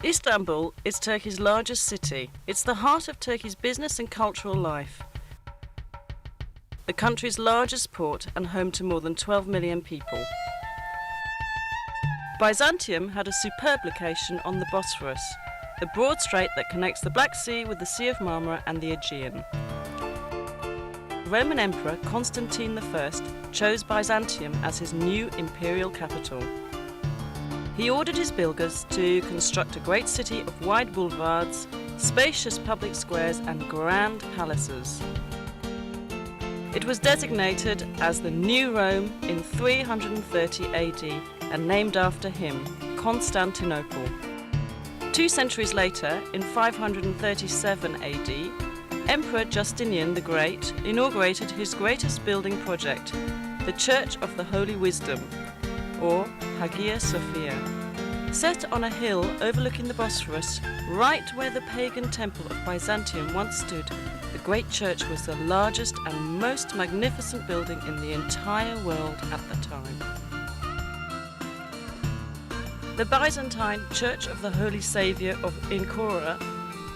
Istanbul is Turkey's largest city. It's the heart of Turkey's business and cultural life. The country's largest port and home to more than 12 million people. Byzantium had a superb location on the Bosphorus, the broad strait that connects the Black Sea with the Sea of Marmara and the Aegean. Roman Emperor Constantine I chose Byzantium as his new imperial capital. He ordered his builders to construct a great city of wide boulevards, spacious public squares and grand palaces. It was designated as the New Rome in 330 AD and named after him, Constantinople. 2 centuries later, in 537 AD, Emperor Justinian the Great inaugurated his greatest building project, the Church of the Holy Wisdom, or Hagia Sophia. Set on a hill overlooking the Bosphorus, right where the pagan temple of Byzantium once stood, the great church was the largest and most magnificent building in the entire world at the time. The Byzantine Church of the Holy Saviour of Ankara,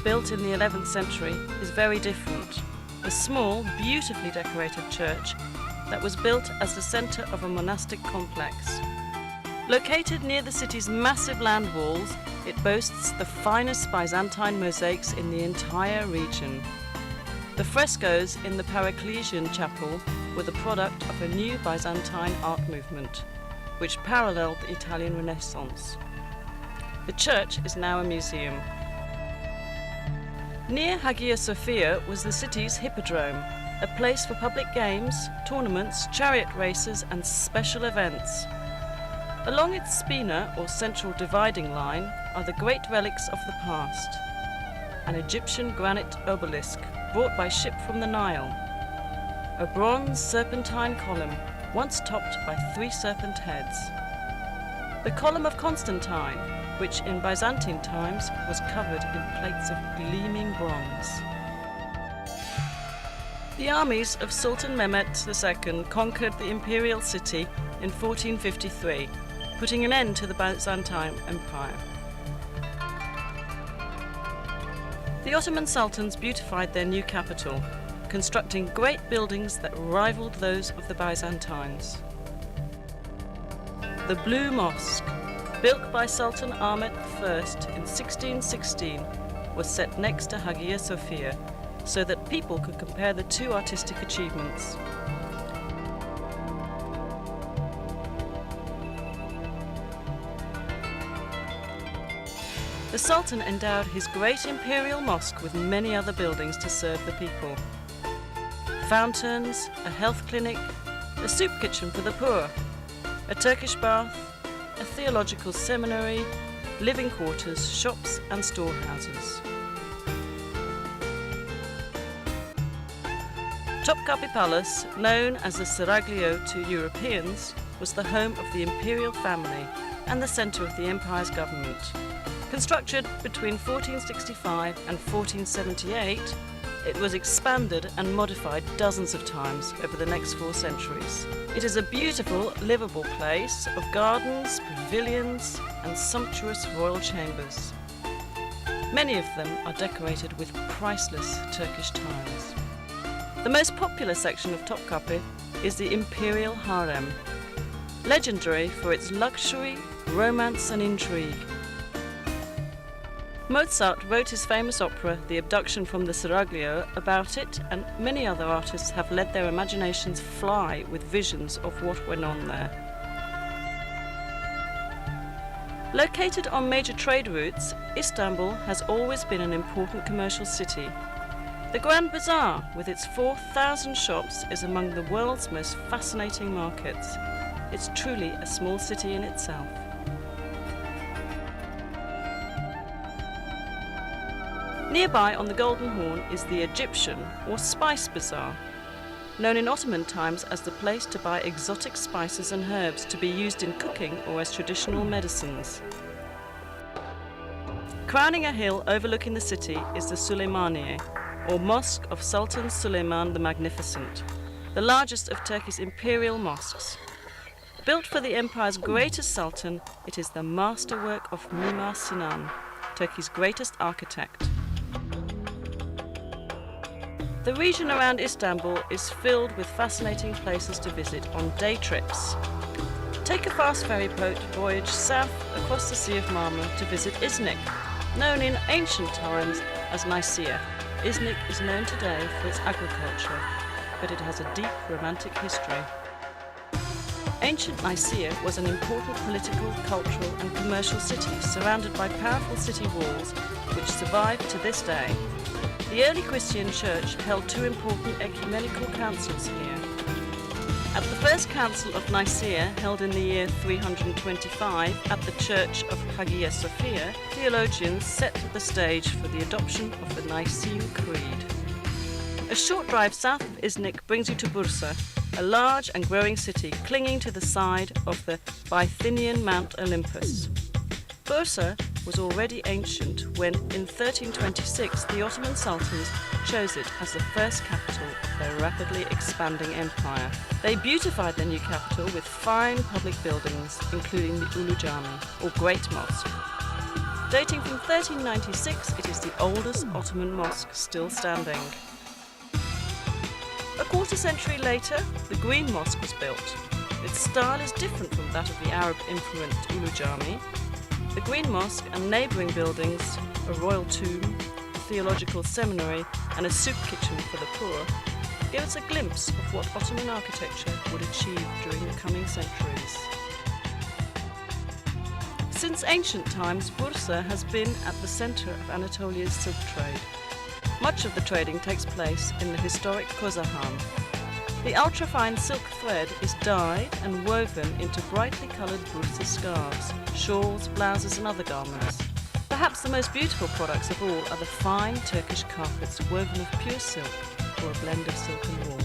built in the 11th century, is very different. A small, beautifully decorated church that was built as the centre of a monastic complex. Located near the city's massive land walls, it boasts the finest Byzantine mosaics in the entire region. The frescoes in the Paracelsian chapel were the product of a new Byzantine art movement, which paralleled the Italian Renaissance. The church is now a museum. Near Hagia Sophia was the city's hippodrome, a place for public games, tournaments, chariot races and special events. Along its spina, or central dividing line, are the great relics of the past. An Egyptian granite obelisk brought by ship from the Nile. A bronze serpentine column, once topped by 3 serpent heads. The column of Constantine, which in Byzantine times was covered in plates of gleaming bronze. The armies of Sultan Mehmet II conquered the imperial city in 1453, putting an end to the Byzantine Empire. The Ottoman sultans beautified their new capital, constructing great buildings that rivaled those of the Byzantines. The Blue Mosque, built by Sultan Ahmet I in 1616, was set next to Hagia Sophia so that people could compare the 2 artistic achievements. The Sultan endowed his great imperial mosque with many other buildings to serve the people. Fountains, a health clinic, a soup kitchen for the poor, a Turkish bath, a theological seminary, living quarters, shops and storehouses. Topkapi Palace, known as the Seraglio to Europeans, was the home of the imperial family and the centre of the empire's government. Constructed between 1465 and 1478, it was expanded and modified dozens of times over the next 4 centuries. It is a beautiful, livable place of gardens, pavilions and sumptuous royal chambers. Many of them are decorated with priceless Turkish tiles. The most popular section of Topkapi is the Imperial Harem, legendary for its luxury, romance and intrigue. Mozart wrote his famous opera, The Abduction from the Seraglio, about it, and many other artists have let their imaginations fly with visions of what went on there. Located on major trade routes, Istanbul has always been an important commercial city. The Grand Bazaar, with its 4,000 shops, is among the world's most fascinating markets. It's truly a small city in itself. Nearby on the Golden Horn is the Egyptian or Spice Bazaar, known in Ottoman times as the place to buy exotic spices and herbs to be used in cooking or as traditional medicines. Crowning a hill overlooking the city is the Süleymaniye, or Mosque of Sultan Süleyman the Magnificent, the largest of Turkey's imperial mosques. Built for the empire's greatest sultan, it is the masterwork of Mimar Sinan, Turkey's greatest architect. The region around Istanbul is filled with fascinating places to visit on day trips. Take a fast ferry boat voyage south across the Sea of Marmara to visit Izmit, known in ancient times as Nicaea. Izmit is known today for its agriculture, but it has a deep romantic history. Ancient Nicaea was an important political, cultural and commercial city surrounded by powerful city walls which survive to this day. The early Christian church held two important ecumenical councils here. At the first council of Nicaea, held in the year 325 at the church of Hagia Sophia, theologians set the stage for the adoption of the Nicene Creed. A short drive south of Izmit brings you to Bursa, a large and growing city clinging to the side of the Bithynian Mount Olympus. Bursa was already ancient when, in 1326, the Ottoman Sultans chose it as the first capital of their rapidly expanding empire. They beautified their new capital with fine public buildings, including the Ulu Cami, or Great Mosque. Dating from 1396, it is the oldest Ottoman mosque still standing. A quarter century later, the Green Mosque was built. Its style is different from that of the Arab-influenced Ulu Cami. The Green Mosque and neighbouring buildings, a royal tomb, a theological seminary and a soup kitchen for the poor, give us a glimpse of what Ottoman architecture would achieve during the coming centuries. Since ancient times, Bursa has been at the centre of Anatolia's silk trade. Much of the trading takes place in the historic Kozahan. The ultrafine silk thread is dyed and woven into brightly coloured Bursa scarves, shawls, blouses and other garments. Perhaps the most beautiful products of all are the fine Turkish carpets woven of pure silk or a blend of silk and wool.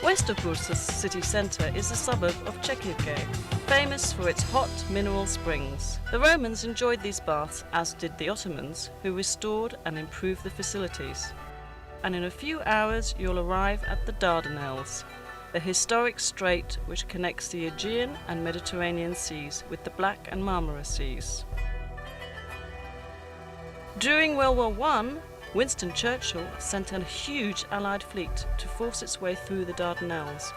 West of Bursa's city centre is the suburb of Tekirdag, famous for its hot mineral springs. The Romans enjoyed these baths, as did the Ottomans, who restored and improved the facilities. And in a few hours you'll arrive at the Dardanelles, the historic strait which connects the Aegean and Mediterranean seas with the Black and Marmara seas. During World War I, Winston Churchill sent a huge Allied fleet to force its way through the Dardanelles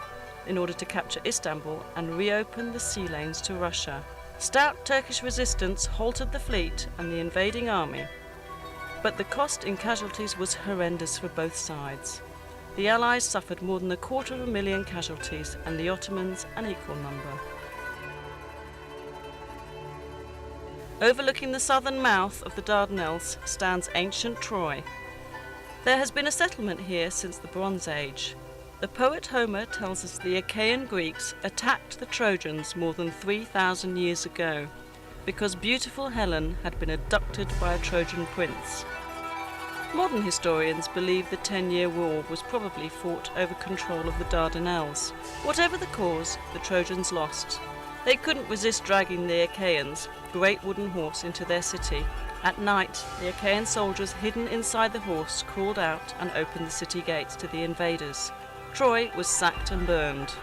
in order to capture Istanbul and reopen the sea lanes to Russia. Stout Turkish resistance halted the fleet and the invading army, but the cost in casualties was horrendous for both sides. The Allies suffered more than 250,000 casualties and the Ottomans an equal number. Overlooking the southern mouth of the Dardanelles stands ancient Troy. There has been a settlement here since the Bronze Age. The poet Homer tells us the Achaean Greeks attacked the Trojans more than 3,000 years ago because beautiful Helen had been abducted by a Trojan prince. Modern historians believe the 10-year war was probably fought over control of the Dardanelles. Whatever the cause, the Trojans lost. They couldn't resist dragging the Achaeans, great wooden horse, into their city. At night, the Achaean soldiers hidden inside the horse crawled out and opened the city gates to the invaders. Troy was sacked and burned.